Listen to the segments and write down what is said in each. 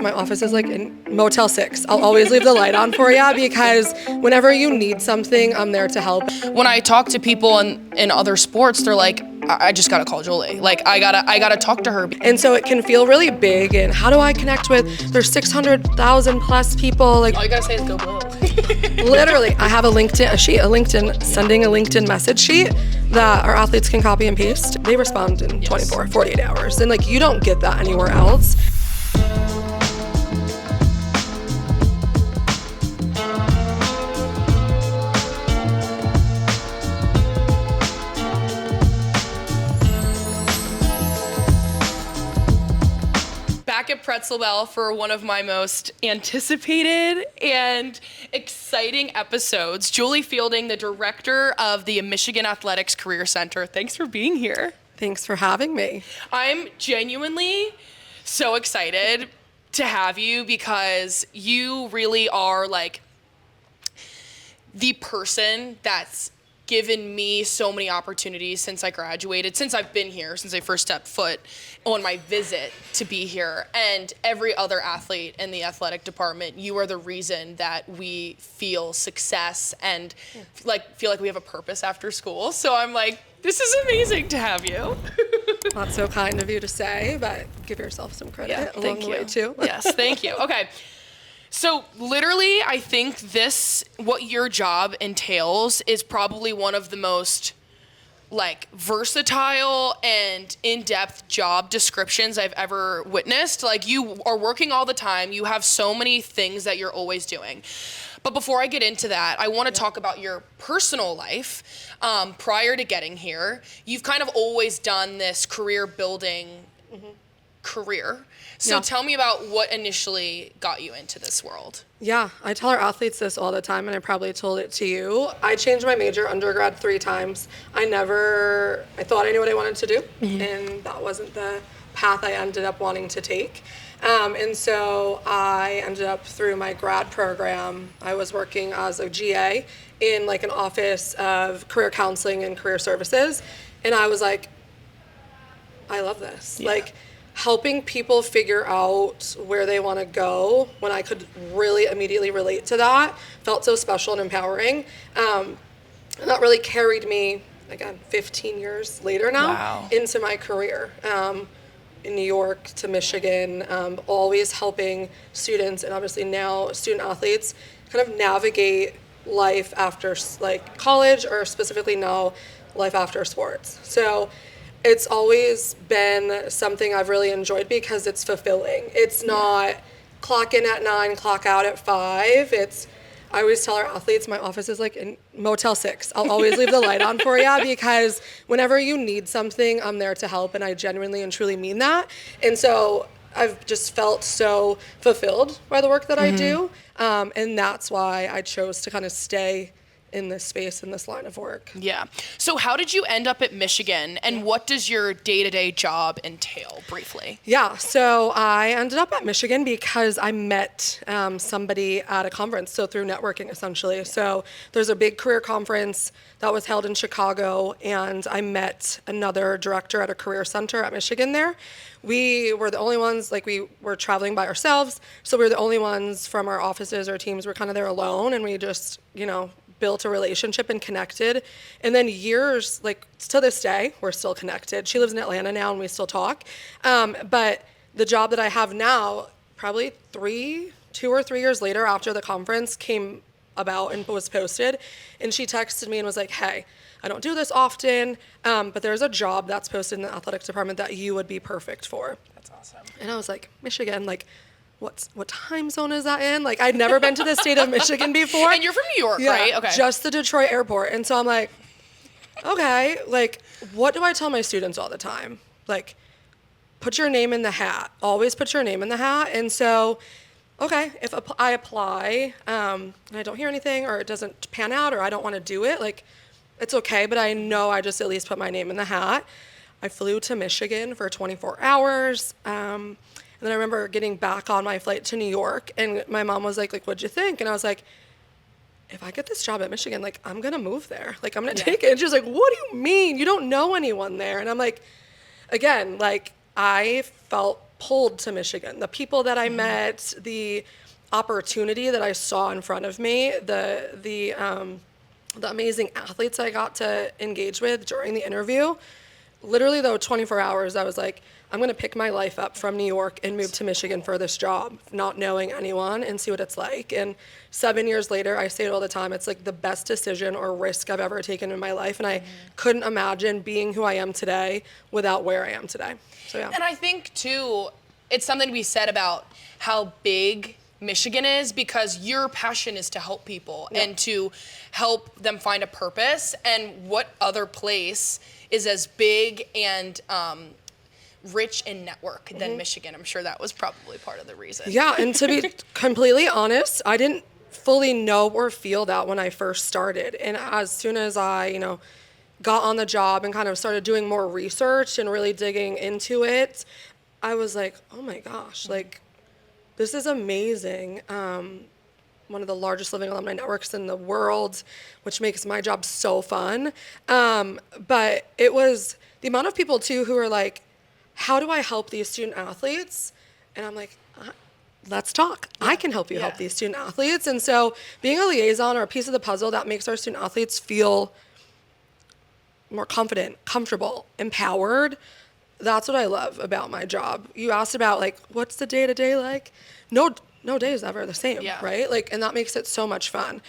My office is like in Motel 6. I'll always leave the light on for you because whenever you need something, I'm there to help. When I talk to people in other sports, they're like, I just gotta call Julie. Like, I gotta talk to her. And so it can feel really big. And how do I connect with, there's 600,000 plus people. Like, All you gotta say is go blue. literally, I have a LinkedIn, sending a LinkedIn message sheet that our athletes can copy and paste. They respond in 24, 48 hours. And like, you don't get that anywhere else. Back at Pretzel Bell for one of my most anticipated and exciting episodes. Julie Fielding, the director of the Michigan Athletics Career Center. Thanks for being here. Thanks for having me. I'm genuinely so excited to have you because you really are like the person that's given me so many opportunities since I graduated, since I've been here, since I first stepped foot on my visit to be here. And every other athlete in the athletic department, you are the reason that we feel success and feel like we have a purpose after school. So I'm like, this is amazing to have you. That's so kind of you to say, but give yourself some credit along the way too. Yes, thank you. Okay. So literally, I think what your job entails is probably one of the most like versatile and in-depth job descriptions I've ever witnessed. Like, you are working all the time. You have so many things that you're always doing. But before I get into that, I want to talk about your personal life. Prior to getting here, you've kind of always done this career building career. So tell me about what initially got you into this world. Yeah, I tell our athletes this all the time, and I probably told it to you. I changed my major undergrad 3 times. I thought I knew what I wanted to do, and that wasn't the path I ended up wanting to take. And so I ended up through my grad program, I was working as a GA in like an office of career counseling and career services. And I was like, I love this. Yeah. Like, helping people figure out where they want to go when I could really immediately relate to that felt so special and empowering. And that really carried me, again, 15 years later now into my career. In New York to Michigan, always helping students and obviously now student athletes kind of navigate life after like college, or specifically now life after sports. So it's always been something I've really enjoyed because it's fulfilling. It's not clock in at 9, clock out at 5. I always tell our athletes my office is like in Motel 6. I'll always leave the light on for you because whenever you need something, I'm there to help, and I genuinely and truly mean that. And so I've just felt so fulfilled by the work that I do, and that's why I chose to kind of stay in this space, in this line of work. Yeah. So how did you end up at Michigan, and what does your day-to-day job entail, briefly? Yeah, so I ended up at Michigan because I met somebody at a conference, so through networking, essentially. So there's a big career conference that was held in Chicago, and I met another director at a career center at Michigan there. We were the only ones, like, we were traveling by ourselves, so we were the only ones from our offices or teams were kind of there alone, and we just, built a relationship and connected. And then years, like to this day, we're still connected. She lives in Atlanta now and we still talk. But the job that I have now, probably 2 or 3 years later after the conference came about and was posted, and she texted me and was like, hey, I don't do this often, but there's a job that's posted in the athletics department that you would be perfect for. That's awesome. And I was like, Michigan, like, what time zone is that in? Like, I'd never been to the state of Michigan before. And you're from New York, right? Okay. Just the Detroit airport. And so I'm like, okay, like, what do I tell my students all the time? Like, put your name in the hat. Always put your name in the hat. And so, okay, if I apply and I don't hear anything, or it doesn't pan out, or I don't want to do it, like, it's okay, but I know I just at least put my name in the hat. I flew to Michigan for 24 hours. And then I remember getting back on my flight to New York, and my mom was like, what'd you think? And I was like, if I get this job at Michigan, like, I'm going to move there. Like, I'm going to take it. And she was like, what do you mean? You don't know anyone there. And I'm like, again, like, I felt pulled to Michigan. The people that I met, the opportunity that I saw in front of me, the amazing athletes I got to engage with during the interview. Literally, though, 24 hours, I was like, I'm going to pick my life up from New York and move to Michigan for this job, not knowing anyone, and see what it's like. And 7 years later, I say it all the time, it's like the best decision or risk I've ever taken in my life. And I couldn't imagine being who I am today without where I am today. So, yeah. And I think, too, it's something to be said about how big Michigan is, because your passion is to help people and to help them find a purpose. And what other place is as big and rich in network than Michigan? I'm sure that was probably part of the reason. Yeah, and to be completely honest, I didn't fully know or feel that when I first started. And as soon as I, got on the job and kind of started doing more research and really digging into it, I was like, oh my gosh, like, this is amazing. One of the largest living alumni networks in the world, which makes my job so fun. But it was the amount of people, too, who are like, how do I help these student athletes? And I'm like, let's talk. I can help you help these student athletes. And so being a liaison or a piece of the puzzle that makes our student athletes feel more confident, comfortable, empowered, that's what I love about my job. You asked about, like, what's the day-to-day like? No day is ever the same, right? Like, and that makes it so much fun.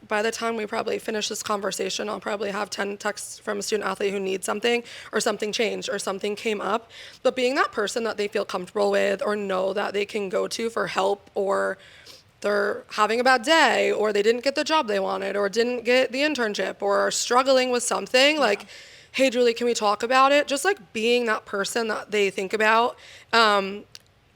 By the time we probably finish this conversation, I'll probably have 10 texts from a student athlete who needs something, or something changed, or something came up. But being that person that they feel comfortable with or know that they can go to for help, or they're having a bad day, or they didn't get the job they wanted, or didn't get the internship, or are struggling with something, like, hey, Julie, can we talk about it? Just like being that person that they think about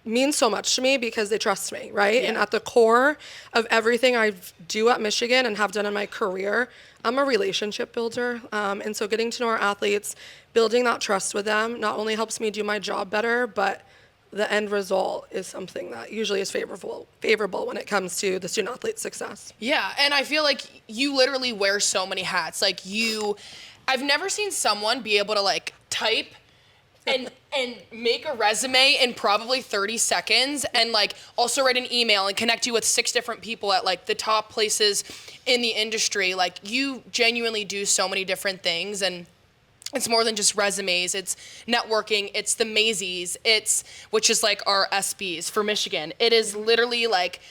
means so much to me, because they trust me, right? And at the core of everything I do at Michigan and have done in my career, I'm a relationship builder. And so getting to know our athletes, building that trust with them, not only helps me do my job better, but the end result is something that usually is favorable when it comes to the student athlete's success. Yeah, and I feel like you literally wear so many hats. Like, I've never seen someone be able to, like, type and make a resume in probably 30 seconds, and, like, also write an email and connect you with 6 different people at, like, the top places in the industry. Like, you genuinely do so many different things, and it's more than just resumes. It's networking. It's the Maisies. Which is like our SBs for Michigan. It is literally like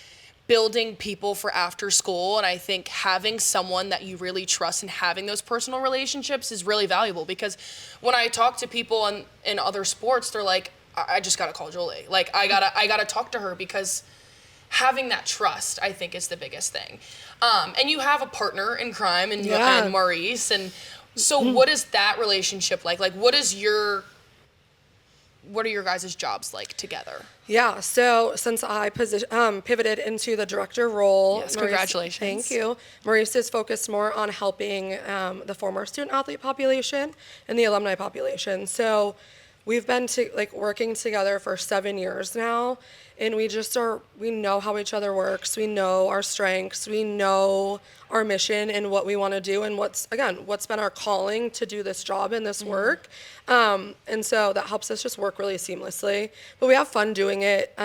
building people for after school. And I think having someone that you really trust and having those personal relationships is really valuable, because when I talk to people in other sports, they're like, I just got to call Julie. Like, I gotta talk to her, because having that trust, I think, is the biggest thing. And you have a partner in crime and Maurice, and so what is that relationship like? Like, what are your guys' jobs like together? Yeah, so since I pivoted into the director role. Yes, congratulations. Thank you. Maurice is focused more on helping the former student athlete population and the alumni population. So we've been working together for 7 years now, and we know how each other works. We know our strengths. We know our mission and what we want to do, and what's been our calling to do this job and this work. And so that helps us just work really seamlessly. But we have fun doing it.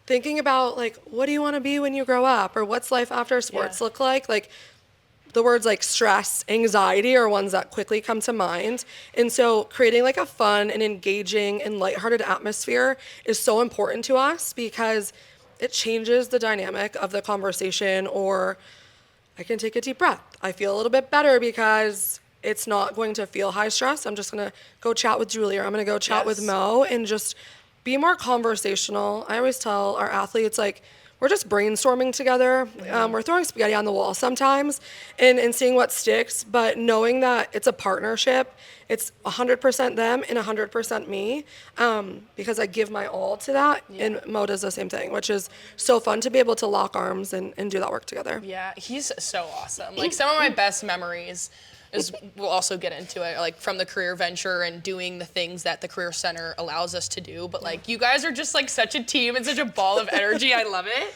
Thinking about, like, what do you want to be when you grow up, or what's life after sports look like? Like, the words like stress, anxiety are ones that quickly come to mind. And so creating like a fun and engaging and lighthearted atmosphere is so important to us, because it changes the dynamic of the conversation. Or I can take a deep breath. I feel a little bit better because it's not going to feel high stress. I'm just going to go chat with Julie, or I'm going to go chat with Mo, and just be more conversational. I always tell our athletes, like, we're just brainstorming together. We're throwing spaghetti on the wall sometimes and seeing what sticks, but knowing that it's a partnership. It's 100% them and 100% me, because I give my all to that. And Mo does the same thing, which is so fun to be able to lock arms and do that work together. Yeah, he's so awesome. Like, some of my best memories we'll also get into it, like, from the career venture and doing the things that the career center allows us to do. But, like, you guys are just, like, such a team and such a ball of energy. I love it.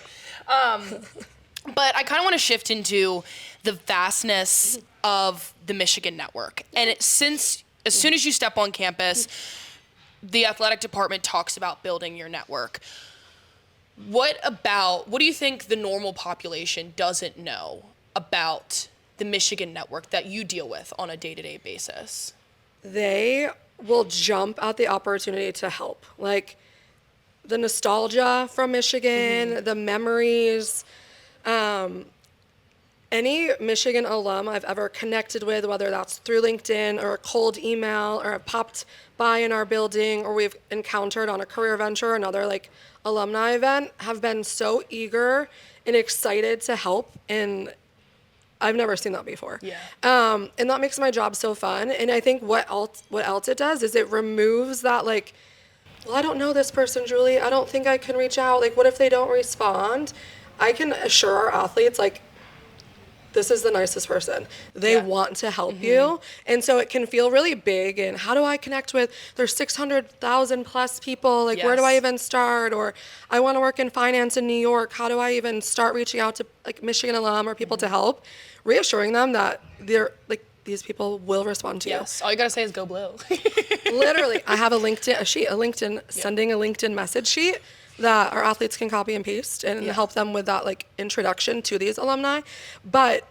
But I kind of want to shift into the vastness of the Michigan network. And as soon as you step on campus, the athletic department talks about building your network. What do you think the normal population doesn't know about the Michigan network that you deal with on a day-to-day basis? They will jump at the opportunity to help. Like the nostalgia from Michigan, the memories, any Michigan alum I've ever connected with, whether that's through LinkedIn or a cold email or popped by in our building or we've encountered on a career venture or another like alumni event, have been so eager and excited to help. And I've never seen that before. Yeah. And that makes my job so fun. And I think what else it does is it removes that like, well, I don't know this person, Julie. I don't think I can reach out. Like, what if they don't respond? I can assure our athletes, like, this is the nicest person. They want to help you. And so it can feel really big. And how do I connect with, there's 600,000 plus people. Like, where do I even start? Or I want to work in finance in New York. How do I even start reaching out to like Michigan alum or people to help? Reassuring them that they're like, these people will respond to you. Yes. All you got to say is go blue. Literally. I have a LinkedIn, sending a LinkedIn message sheet that our athletes can copy and paste and help them with that like introduction to these alumni. But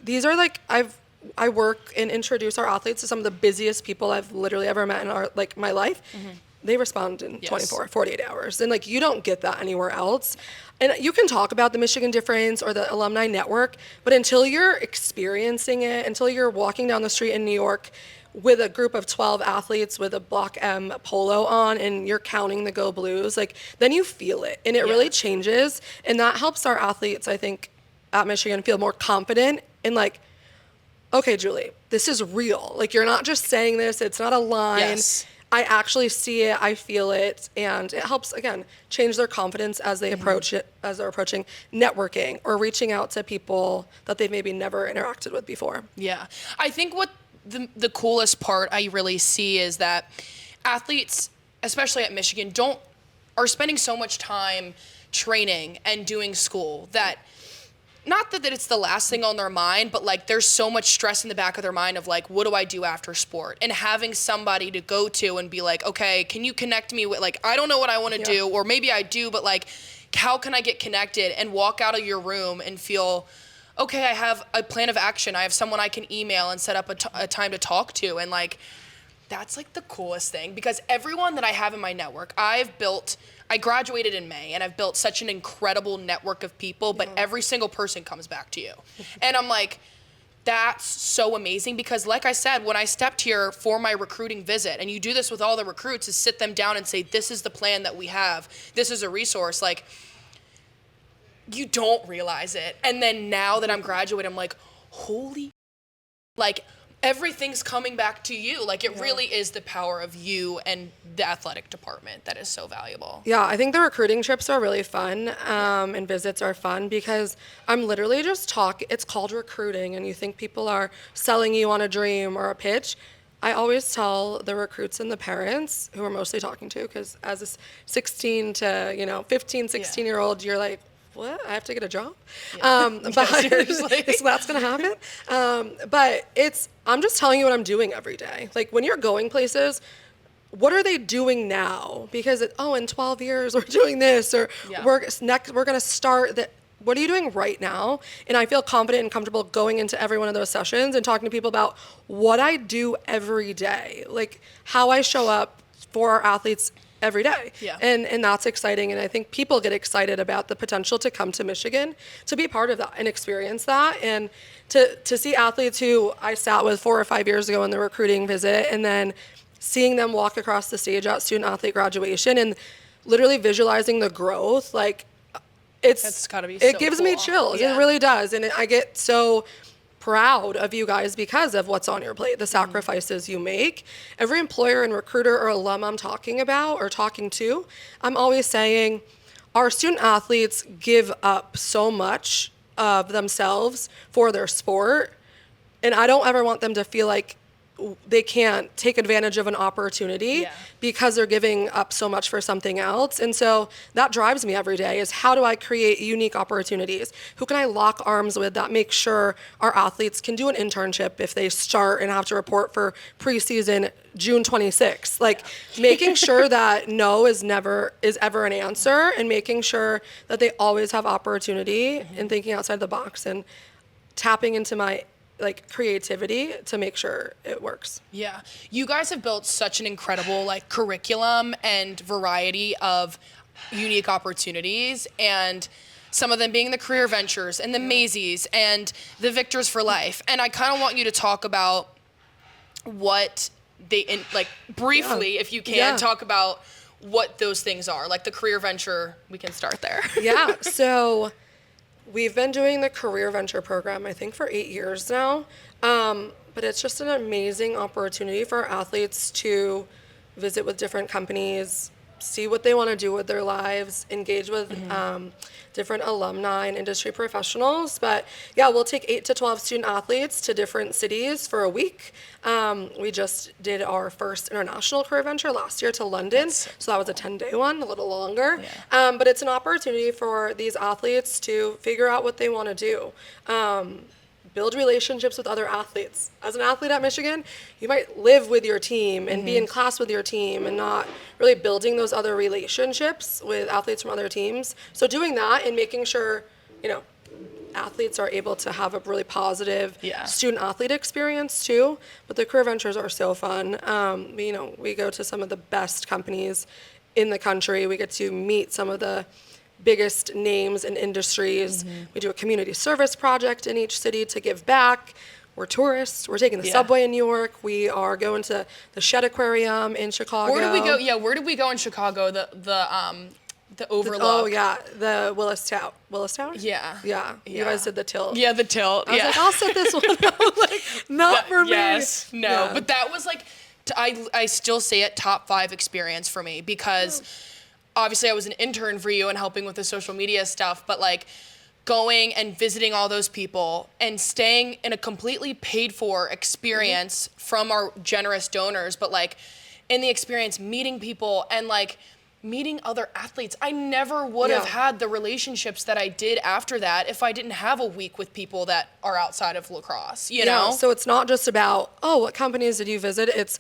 these are like, I work and introduce our athletes to some of the busiest people I've literally ever met in my life. They respond in 24, 48 hours. And like, you don't get that anywhere else. And you can talk about the Michigan difference or the alumni network, but until you're experiencing it, until you're walking down the street in New York with a group of 12 athletes with a Block M polo on and you're counting the Go Blues, like then you feel it and it really changes. And that helps our athletes, I think, at Michigan feel more confident in like, okay, Julie, this is real. Like you're not just saying this, it's not a line. Yes. I actually see it, I feel it, and it helps, again, change their confidence as they approach it, as they're approaching networking or reaching out to people that they've maybe never interacted with before. Yeah. I think what the coolest part I really see is that athletes, especially at Michigan, are spending so much time training and doing school that not that it's the last thing on their mind, but like there's so much stress in the back of their mind of like, what do I do after sport? And having somebody to go to and be like, okay, can you connect me with like, I don't know what I want to do, or maybe I do, but like, how can I get connected? And walk out of your room and feel, okay, I have a plan of action. I have someone I can email and set up a time to talk to. And like, that's like the coolest thing, because everyone that I have in my network, I graduated in May and I've built such an incredible network of people, but every single person comes back to you. And I'm like, that's so amazing, because like I said, when I stepped here for my recruiting visit, and you do this with all the recruits, is sit them down and say, this is the plan that we have. This is a resource. Like, you don't realize it. And then now that I'm graduating, I'm like, holy, like, everything's coming back to you. Like, it really is the power of you and the athletic department that is so valuable. Yeah, I think the recruiting trips are really fun, and visits are fun, because I'm literally just it's called recruiting, and you think people are selling you on a dream or a pitch. I always tell the recruits and the parents, who are mostly talking to, because as a 15, 16-year-old, you're like, what? I have to get a job? But seriously. So that's going to happen. But I'm just telling you what I'm doing every day. Like when you're going places, what are they doing now? Because in 12 years we're doing this, or we're going to start that. What are you doing right now? And I feel confident and comfortable going into every one of those sessions and talking to people about what I do every day, like how I show up for our athletes every day. Yeah. And that's exciting. And I think people get excited about the potential to come to Michigan, to be part of that and experience that. And to see athletes who I sat with 4 or 5 years ago in the recruiting visit, and then seeing them walk across the stage at student athlete graduation and literally visualizing the growth, like That's gotta be it so gives cool. me chills. Yeah. It really does. And I get so proud of you guys because of what's on your plate, the sacrifices you make. Every employer and recruiter or alum I'm talking to, I'm always saying our student athletes give up so much of themselves for their sport. And I don't ever want them to feel like they can't take advantage of an opportunity because they're giving up so much for something else. And so that drives me every day is how do I create unique opportunities? Who can I lock arms with that make sure our athletes can do an internship if they start and have to report for preseason June 26th? Like making sure that no is ever an answer, and making sure that they always have opportunity and thinking outside the box and tapping into my like creativity to make sure it works. Yeah. You guys have built such an incredible like curriculum and variety of unique opportunities, and some of them being the career ventures and the Maisies and the Victors for Life. And I kind of want you to talk about what they, like briefly, if you can, talk about what those things are. Like the career venture, we can start there. Yeah. So we've been doing the Career Venture program, I think, for 8 years now. But it's just an amazing opportunity for our athletes to visit with different companies, see what they want to do with their lives, engage with different alumni and industry professionals. But yeah, we'll take 8 to 12 student athletes to different cities for a week. We just did our first international career venture last year to London. So that was a 10-day one, a little longer. But it's an opportunity for these athletes to figure out what they want to do. Build relationships with other athletes. As an athlete at Michigan, you might live with your team and be in class with your team and not really building those other relationships with athletes from other teams. So doing that and making sure, athletes are able to have a really positive student athlete experience too. But the career ventures are so fun. We go to some of the best companies in the country. We get to meet some of the biggest names in industries. We do a community service project in each city to give back. We're tourists. We're taking the subway in New York. We are going to the Shed Aquarium in Chicago. Where did we go? Yeah, where did we go in Chicago? The overlook. The Willis Tower. Willis Tower? Yeah. You guys did the tilt. Yeah, the tilt. I was like, I'll set this one up. Like, not for me. Yes. No. Yeah. But that was like, I still say it, top 5 experience for me, because obviously I was an intern for you and helping with the social media stuff, but like going and visiting all those people and staying in a completely paid for experience from our generous donors, but like in the experience meeting people and like meeting other athletes. I never would have had the relationships that I did after that if I didn't have a week with people that are outside of lacrosse, you know? So it's not just about, what companies did you visit? It's,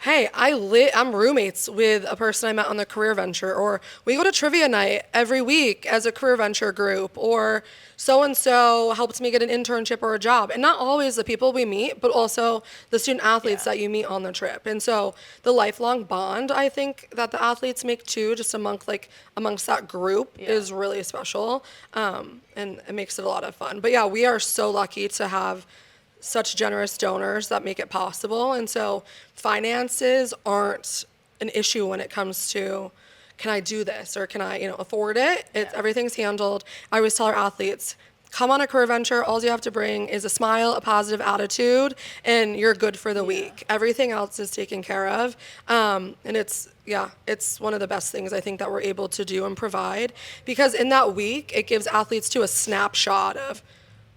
hey, I'm roommates with a person I met on the career venture, or we go to trivia night every week as a career venture group, or so-and-so helped me get an internship or a job. And not always the people we meet, but also the student athletes that you meet on the trip. And so the lifelong bond, I think, that the athletes make too, just amongst that group is really special. And it makes it a lot of fun. But yeah, we are so lucky to have such generous donors that make it possible. And so finances aren't an issue when it comes to, can I do this or can I, afford it? Everything's handled. I always tell our athletes, come on a career venture. All you have to bring is a smile, a positive attitude, and you're good for the week. Everything else is taken care of. And it's one of the best things I think that we're able to do and provide, because in that week, it gives athletes too a snapshot of,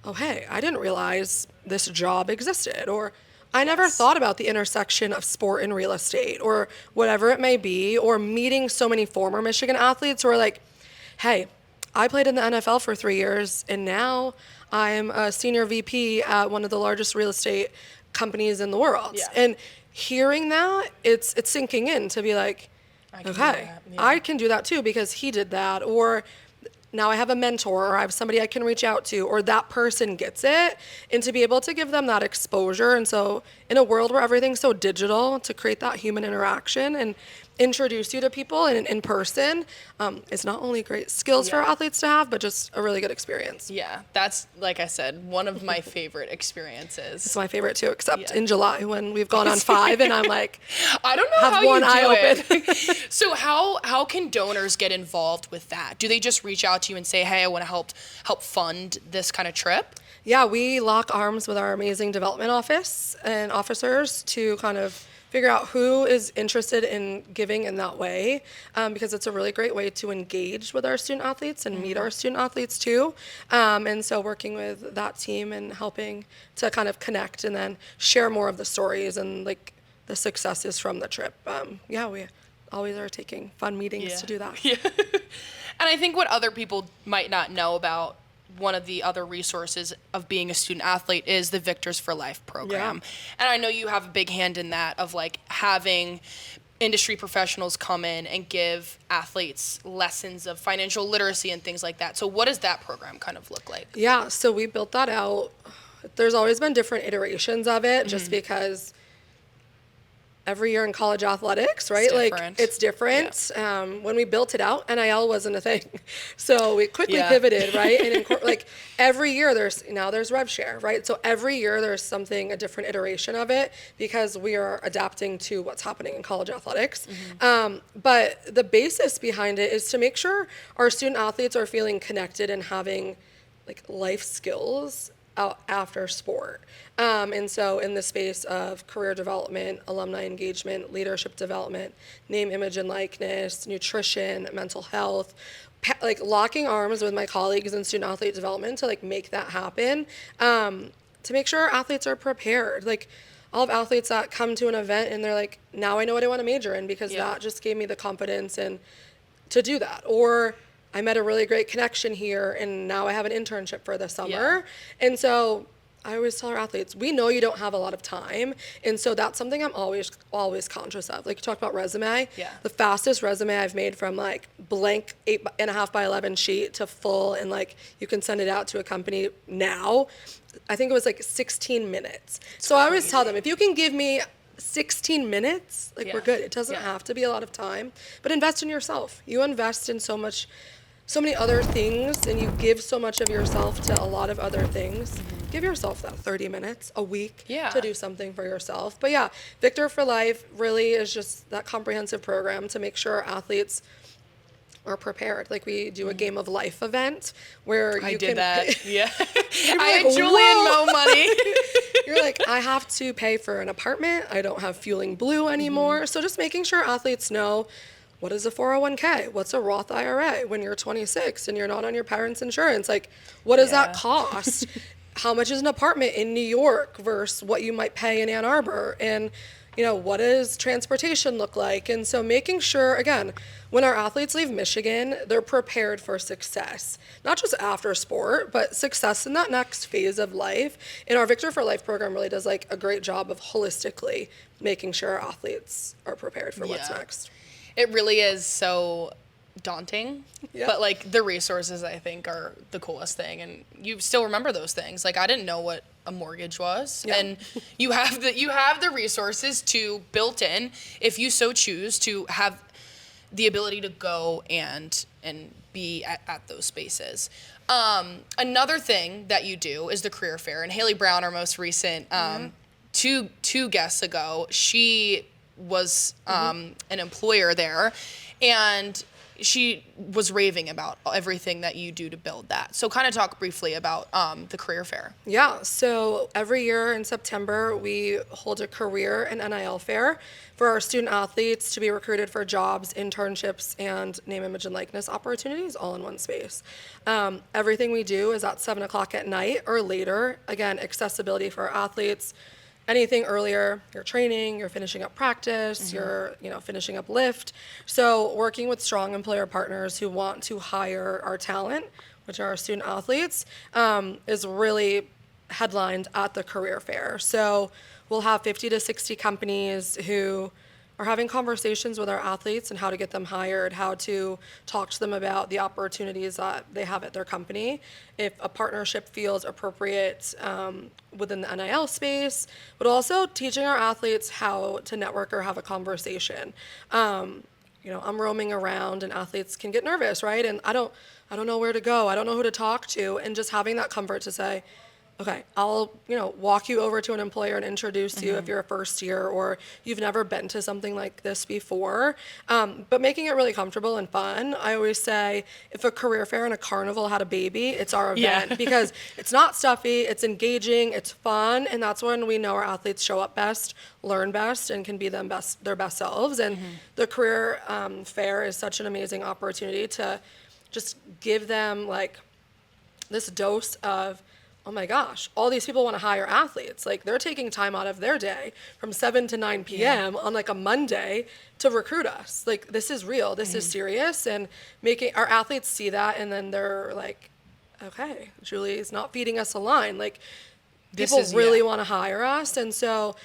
oh, hey, I didn't realize this job existed, or I never thought about the intersection of sport and real estate, or whatever it may be, or meeting so many former Michigan athletes who are like, hey, I played in the NFL for 3 years, and now I'm a senior VP at one of the largest real estate companies in the world. And hearing that, it's sinking in to be like, I can do that too because he did that, or now I have a mentor, or I have somebody I can reach out to, or that person gets it, and to be able to give them that exposure. And so in a world where everything's so digital, to create that human interaction and introduce you to people in person, it's not only great skills for athletes to have, but just a really good experience. Yeah, that's, like I said, one of my favorite experiences. It's my favorite too, except in July when we've gone on 5 and I'm like, I don't know how you do it. So how can donors get involved with that? Do they just reach out to you and say, hey, I want to help fund this kind of trip? Yeah, we lock arms with our amazing development office and officers to kind of figure out who is interested in giving in that way, because it's a really great way to engage with our student athletes and meet our student athletes too. And so working with that team and helping to kind of connect and then share more of the stories and like the successes from the trip. We always are taking fun meetings to do that. Yeah. And I think what other people might not know about one of the other resources of being a student athlete is the Victors for Life program. And I know you have a big hand in that, of like having industry professionals come in and give athletes lessons of financial literacy and things like that. So what does that program kind of look like? Yeah, so we built that out. There's always been different iterations of it, just because every year in college athletics, right? It's different. When we built it out, NIL wasn't a thing. So we quickly pivoted, right? And every year there's rev share, right? So every year there's a different iteration of it, because we are adapting to what's happening in college athletics. But the basis behind it is to make sure our student athletes are feeling connected and having like life skills out after sport. And so in the space of career development, alumni engagement, leadership development, name, image, and likeness, nutrition, mental health, like locking arms with my colleagues in student athlete development to like make that happen, to make sure our athletes are prepared. Like I'll have athletes that come to an event and they're like, now I know what I want to major in, because that just gave me the confidence and to do that. Or I met a really great connection here and now I have an internship for the summer. And so I always tell our athletes, we know you don't have a lot of time. And so that's something I'm always conscious of. Like you talked about resume. The fastest resume I've made from like blank 8.5 by 11 sheet to full, and like you can send it out to a company now, I think it was like 16 minutes. So I always tell them, if you can give me 16 minutes, like we're good. It doesn't have to be a lot of time, but invest in yourself. You invest in so many other things, and you give so much of yourself to a lot of other things. Give yourself that 30 minutes a week to do something for yourself. But yeah, Victor for Life really is just that comprehensive program to make sure our athletes are prepared. Like we do a game of life event where I did that. I had Julian Mo money. You're like, I have to pay for an apartment. I don't have Fueling Blue anymore. So just making sure athletes know, what is a 401k? What's a Roth IRA when you're 26 and you're not on your parents' insurance? Like, what does that cost? How much is an apartment in New York versus what you might pay in Ann Arbor? And, what does transportation look like? And so making sure, again, when our athletes leave Michigan, they're prepared for success, not just after sport, but success in that next phase of life. And our Victor for Life program really does like a great job of holistically making sure our athletes are prepared for what's next. It really is so daunting, but like the resources I think are the coolest thing, and you still remember those things. Like I didn't know what a mortgage was, and you have the resources to built in, if you so choose, to have the ability to go and be at those spaces. Another thing that you do is the career fair, and Haley Brown, our most recent two guests ago, she was an employer there, and she was raving about everything that you do to build that. So kind of talk briefly about the career fair. Yeah, so every year in September, we hold a career and NIL fair for our student athletes to be recruited for jobs, internships, and name, image, and likeness opportunities all in one space. Everything we do is at 7 o'clock at night or later. Again, accessibility for our athletes. Anything earlier, you're training, you're finishing up practice, you're finishing up lift. So working with strong employer partners who want to hire our talent, which are our student athletes, is really headlined at the career fair. So we'll have 50 to 60 companies who are having conversations with our athletes and how to get them hired, how to talk to them about the opportunities that they have at their company, if a partnership feels appropriate within the NIL space, but also teaching our athletes how to network or have a conversation. I'm roaming around and athletes can get nervous, right? And I don't know where to go. I don't know who to talk to. And just having that comfort to say, okay, I'll, walk you over to an employer and introduce you if you're a first year or you've never been to something like this before. But making it really comfortable and fun. I always say if a career fair and a carnival had a baby, it's our event because it's not stuffy, it's engaging, it's fun, and that's when we know our athletes show up best, learn best, and can be their best selves. And the career fair is such an amazing opportunity to just give them like this dose of, oh my gosh, all these people want to hire athletes. Like they're taking time out of their day from 7 to 9 p.m. on like a Monday to recruit us. Like this is real, this is serious, and making our athletes see that, and then they're like, okay, Julie's not feeding us a line. Like people really want to hire us. And so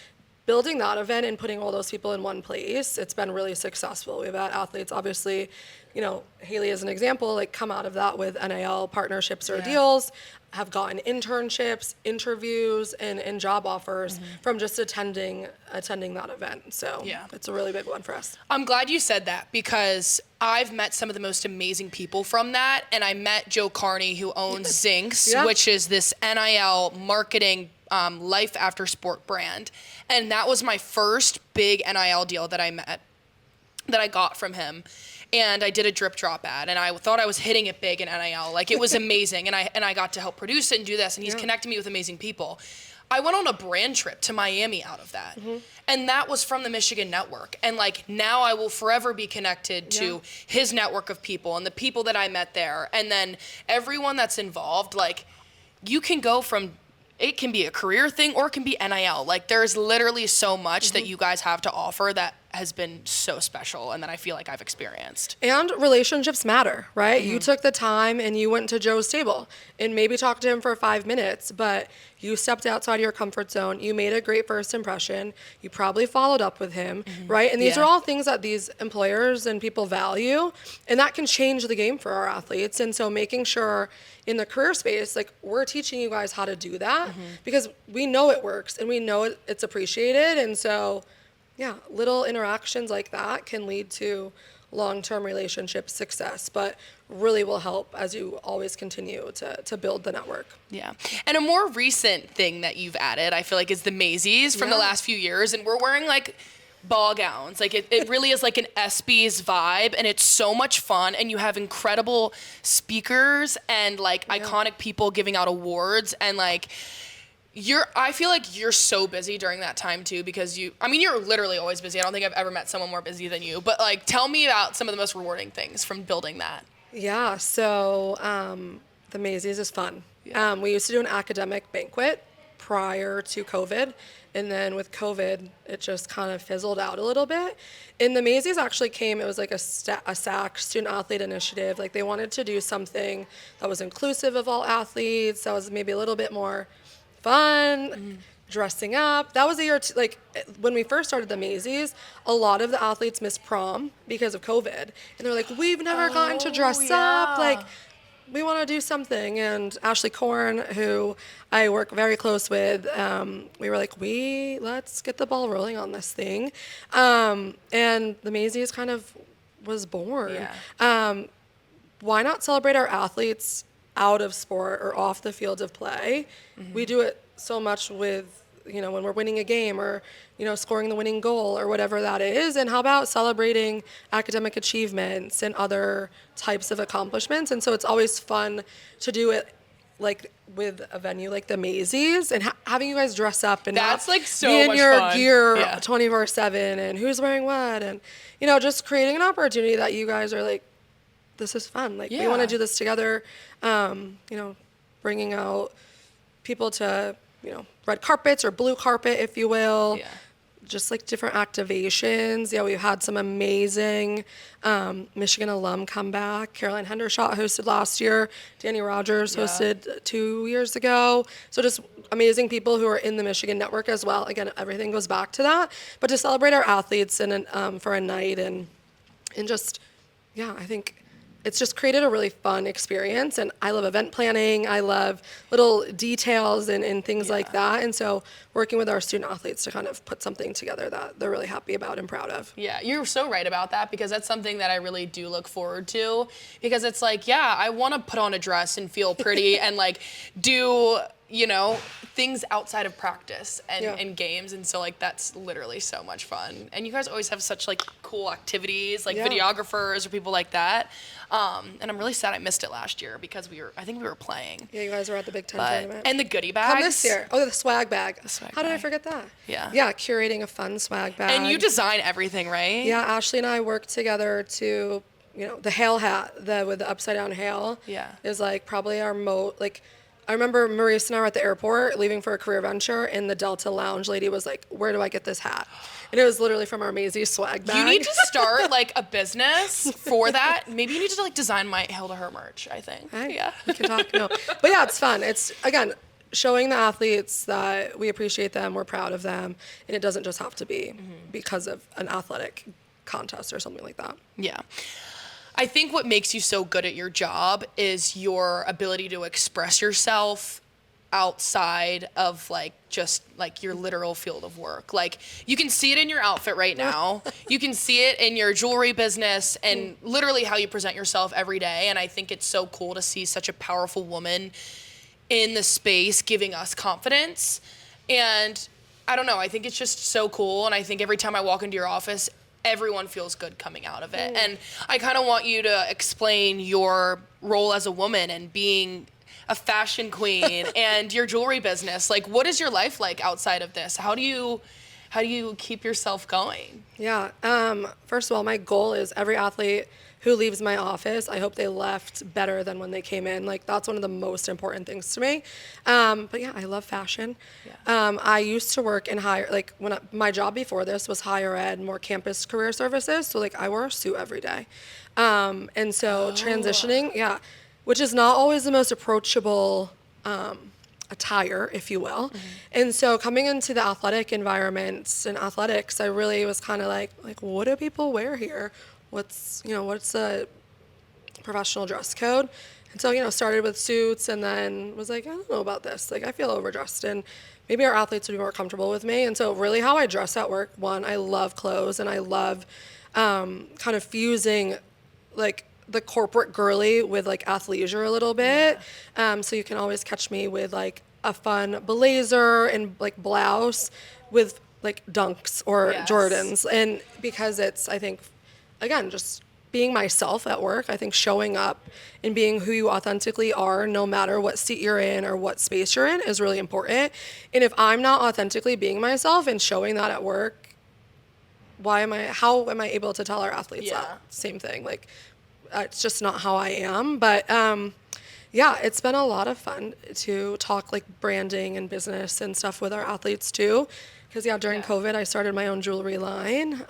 building that event and putting all those people in one place, it's been really successful. We've had athletes, obviously, Haley as an example, like come out of that with NIL partnerships or deals, have gotten internships, interviews, and job offers from just attending that event. So it's a really big one for us. I'm glad you said that because I've met some of the most amazing people from that. And I met Joe Carney, who owns Zinx, which is this NIL marketing life after sport brand. And that was my first big NIL deal that I got from him. And I did a drip drop ad, and I thought I was hitting it big in NIL. Like it was amazing, and I got to help produce it and do this, and he's connected me with amazing people. I went on a brand trip to Miami out of that, and that was from the Michigan Network. And like now I will forever be connected to his network of people and the people that I met there, and then everyone that's involved. Like you can go from, it can be a career thing or it can be NIL. Like there's literally so much that you guys have to offer that has been so special and that I feel like I've experienced. And relationships matter, right? You took the time and you went to Joe's table and maybe talked to him for 5 minutes, but you stepped outside your comfort zone. You made a great first impression. You probably followed up with him, right? And these are all things that these employers and people value, and that can change the game for our athletes. And so making sure in the career space, like we're teaching you guys how to do that because we know it works and we know it's appreciated. And so little interactions like that can lead to long-term relationship success, but really will help as you always continue to build the network. Yeah. And a more recent thing that you've added, I feel like, is the Maisies from the last few years. And we're wearing like ball gowns. Like it really is like an ESPYs vibe, and it's so much fun. And you have incredible speakers and like iconic people giving out awards, and like I feel like you're so busy during that time too, because you're literally always busy. I don't think I've ever met someone more busy than you, but like tell me about some of the most rewarding things from building that. Yeah, so the Maisies is fun. We used to do an academic banquet prior to COVID, and then with COVID, it just kind of fizzled out a little bit. And the Maisies actually came, it was like a SAC, Student Athlete Initiative. Like they wanted to do something that was inclusive of all athletes, that was maybe a little bit more fun, dressing up. That was a year, like when we first started the Maisies, a lot of the athletes missed prom because of COVID. And they're like, we've never gotten to dress up. Like, we want to do something. And Ashley Korn, who I work very close with, we were like, let's get the ball rolling on this thing. And the Maisies kind of was born. Why not celebrate our athletes out of sport or off the field of play? We do it so much with, when we're winning a game or, scoring the winning goal or whatever that is. And how about celebrating academic achievements and other types of accomplishments? And so it's always fun to do it like with a venue like the Maisies and having you guys dress up and that's like so be in much your fun. gear 24/7 and who's wearing what, and just creating an opportunity that you guys are like, this is fun. Like we want to do this together. Bringing out people to, red carpets or blue carpet, if you will. Just like different activations. We've had some amazing Michigan alum come back. Caroline Hendershot hosted last year. Danny Rogers hosted 2 years ago. So just amazing people who are in the Michigan network as well. Again, everything goes back to that. But to celebrate our athletes and for a night and just, I think it's just created a really fun experience. And I love event planning. I love little details and things like that. And so working with our student athletes to kind of put something together that they're really happy about and proud of. Yeah, you're so right about that, because that's something that I really do look forward to, because it's like, I want to put on a dress and feel pretty and like do you know, things outside of practice and, Yeah. and games. And so, like, that's literally so much fun. And you guys always have such, like, cool activities, like Yeah. videographers or people like that. And I'm really sad I missed it last year because I think we were playing. Yeah, you guys were at the Big Ten But, tournament. and the goodie bags. Come this year. Oh, the swag bag. swag How did I bag. forget that? Yeah. Yeah, curating a fun swag bag. And you design everything, right? Yeah, Ashley and I worked together to, you know, the hail hat, with the upside down hail. Yeah. Is like probably our like, I remember Maurice and I were at the airport leaving for a career venture, and the Delta Lounge lady was like, "Where do I get this hat?" And it was literally from our Maisies swag bag. You need to start like a business for that. Maybe you need to like design my Hail to Her merch, I think. Hey, Yeah. we can talk. No, but yeah, it's fun. It's again showing the athletes that we appreciate them, we're proud of them, and it doesn't just have to be because of an athletic contest or something like that. Yeah. I think what makes you so good at your job is your ability to express yourself outside of like just like your literal field of work. Like you can see it in your outfit right now. You can see it in your jewelry business and literally how you present yourself every day. And I think it's so cool to see such a powerful woman in the space giving us confidence. And I don't know, I think it's just so cool. And I think every time I walk into your office, everyone feels good coming out of it. And I kind of want you to explain your role as a woman and being a fashion queen and your jewelry business. Like, what is your life like outside of this? How do you keep yourself going? Yeah. First of all, my goal is every athlete who leaves my office, I hope they left better than when they came in. Like that's one of the most important things to me. But yeah, I love fashion. Yeah. I used to work in my job before this was higher ed, more campus career services. So like I wore a suit every day. And so transitioning, yeah, which is not always the most approachable attire, if you will. And so coming into the athletic environments and athletics, I really was kind of like, what do people wear here? What's the professional dress code? And so, started with suits and then was like, I don't know about this. Like, I feel overdressed and maybe our athletes would be more comfortable with me. And so really how I dress at work, one, I love clothes and I love kind of fusing like the corporate girly with like athleisure a little bit. So you can always catch me with like a fun blazer and like blouse with like Dunks or Jordans. And because it's, I think, again, just being myself at work, I think showing up and being who you authentically are, no matter what seat you're in or what space you're in, is really important. And if I'm not authentically being myself and showing that at work, how am I able to tell our athletes that? Same thing. Like, it's just not how I am. But yeah, it's been a lot of fun to talk like branding and business and stuff with our athletes too. Because during COVID, I started my own jewelry line.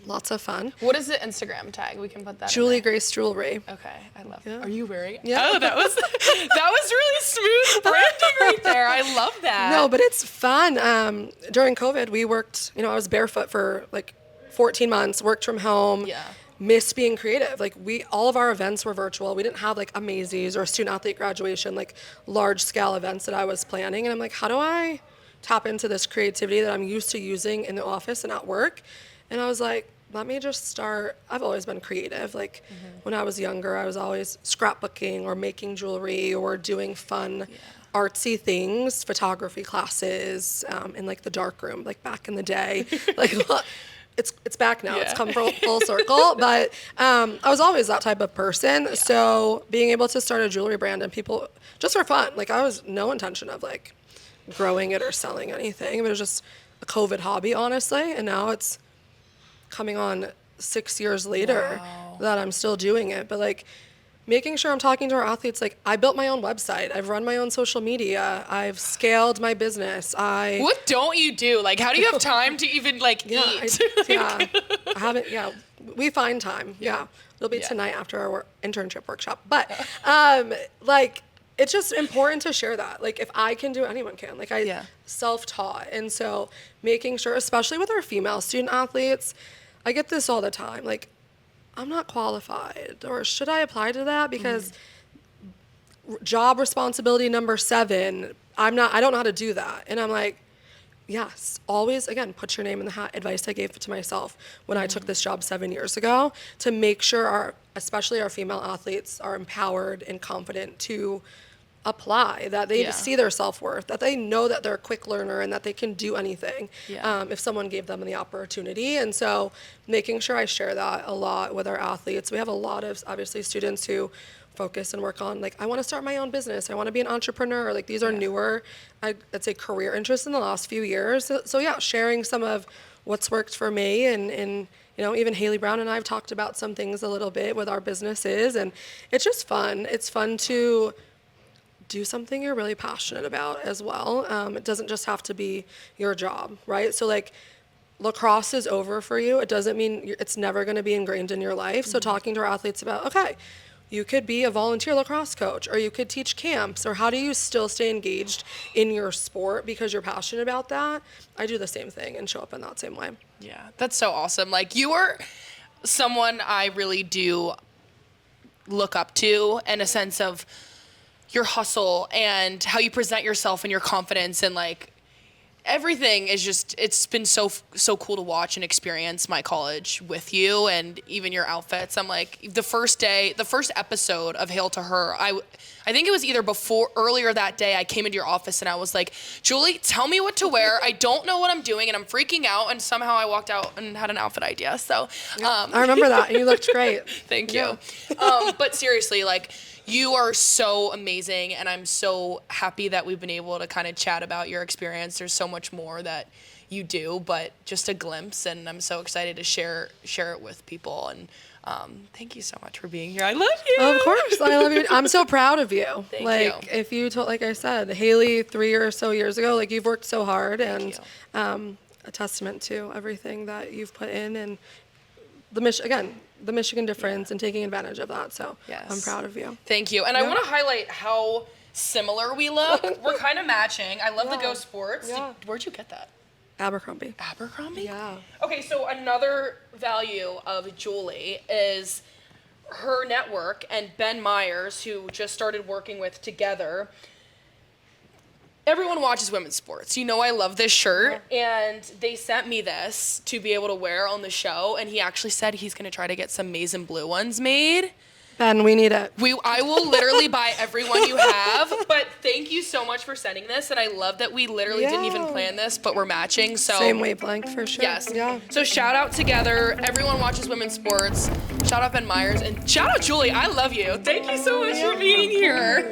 Lots of fun. What is the Instagram tag? We can put that Julie in there. Grace Jewelry. Okay, I love it. Are you wearing it? Yeah. Oh, that was really smooth branding right there. I love that. No, but it's fun. During COVID, we worked, I was barefoot for like 14 months, worked from home. Yeah. Missed being creative. Like all of our events were virtual. We didn't have like a Maisies or a student athlete graduation, like large scale events that I was planning. And I'm like, how do I tap into this creativity that I'm used to using in the office and at work? And I was like, let me just start. I've always been creative. Like when I was younger, I was always scrapbooking or making jewelry or doing fun artsy things, photography classes in like the dark room, like back in the day. Like it's back now. It's come full circle. But I was always that type of person. Yeah. So being able to start a jewelry brand and people, just for fun, like I was no intention of like growing it or selling anything. It was just a COVID hobby, honestly. And now it's coming on 6 years later that I'm still doing it. But like making sure I'm talking to our athletes, like I built my own website. I've run my own social media. I've scaled my business. What don't you do? Like, how do you have time to even like eat? I haven't, we find time. Yeah. It'll be tonight after our internship workshop. But like, it's just important to share that. Like if I can do it, anyone can. Like I self-taught. And so making sure, especially with our female student athletes, I get this all the time. Like, I'm not qualified, or should I apply to that? Because job responsibility number 7, I don't know how to do that. And I'm like, yes, always, again, put your name in the hat. Advice I gave to myself when I took this job 7 years ago, to make sure especially our female athletes are empowered and confident to apply, that they Yeah. see their self-worth, that they know that they're a quick learner and that they can do anything Yeah. if someone gave them the opportunity. And so making sure I share that a lot with our athletes. We have a lot of, obviously, students who focus and work on, like, I want to start my own business. I want to be an entrepreneur. Like, these are newer, I'd say, career interests in the last few years. So yeah, sharing some of what's worked for me, and you know, even Haley Brown and I have talked about some things a little bit with our businesses, and it's just fun. It's fun to do something you're really passionate about as well. It doesn't just have to be your job, right? So like, lacrosse is over for you. It doesn't mean it's never going to be ingrained in your life. So talking to our athletes about, okay, you could be a volunteer lacrosse coach, or you could teach camps, or how do you still stay engaged in your sport because you're passionate about that? I do the same thing and show up in that same way. Yeah, that's so awesome. Like, you are someone I really do look up to in a sense of your hustle and how you present yourself and your confidence, and like everything is just, it's been so cool to watch and experience my college with you, and even your outfits. I'm like, the first episode of Hail to Her, I think it was either earlier that day, I came into your office and I was like, Julie, tell me what to wear. I don't know what I'm doing and I'm freaking out. And somehow I walked out and had an outfit idea. So I remember that, and you looked great. Thank you. But seriously, like, you are so amazing, and I'm so happy that we've been able to kind of chat about your experience. There's so much more that you do, but just a glimpse, and I'm so excited to share it with people. And thank you so much for being here. I love you. Of course, I love you. I'm so proud of you. Thank like, you. if you told, like I said, Haley 3 or so years ago, like, you've worked so hard, Thank and a testament to everything that you've put in, and the Michigan difference, and taking advantage of that. So Yes. I'm proud of you. Thank you. And I want to highlight how similar we look. We're kind of matching. I love the Yeah. Go Sports. Yeah. Where'd you get that? Abercrombie. Abercrombie? Yeah. Okay, so another value of Julie is her network, and Ben Myers, who just started working with together. Everyone watches women's sports. You know I love this shirt, and they sent me this to be able to wear on the show, and he actually said he's going to try to get some maize and blue ones made. Ben, we need it. I will literally buy every one you have, but thank you so much for sending this, and I love that we literally didn't even plan this, but we're matching. So Same wavelength for sure. yes. Yeah. So shout out together. Everyone watches women's sports. Shout out Ben Myers, and shout out Julie. I love you. Thank you so much for being here.